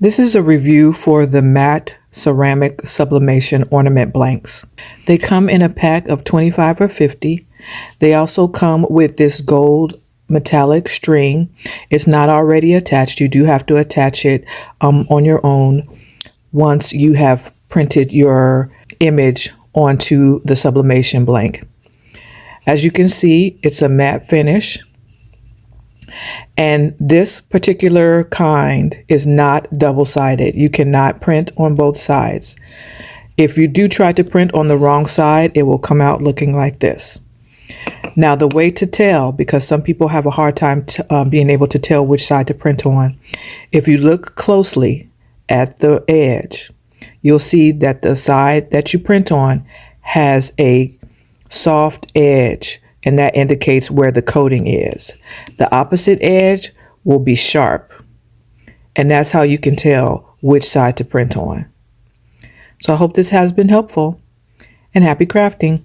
This is a review for the matte ceramic sublimation ornament blanks. They come in a pack of 25 or 50. They also come with this gold metallic string. It's not already attached. You do have to attach it on your own once you have printed your image onto the sublimation blank. As you can see, it's a matte finish. And this particular kind is not double-sided. You cannot print on both sides. If you do try to print on the wrong side, it will come out looking like this. Now, the way to tell, because some people have a hard time being able to tell which side to print on, if you look closely at the edge, you'll see that the side that you print on has a soft edge, and that indicates where the coating is. The opposite edge will be sharp, and that's how you can tell which side to print on. So I hope this has been helpful, and happy crafting.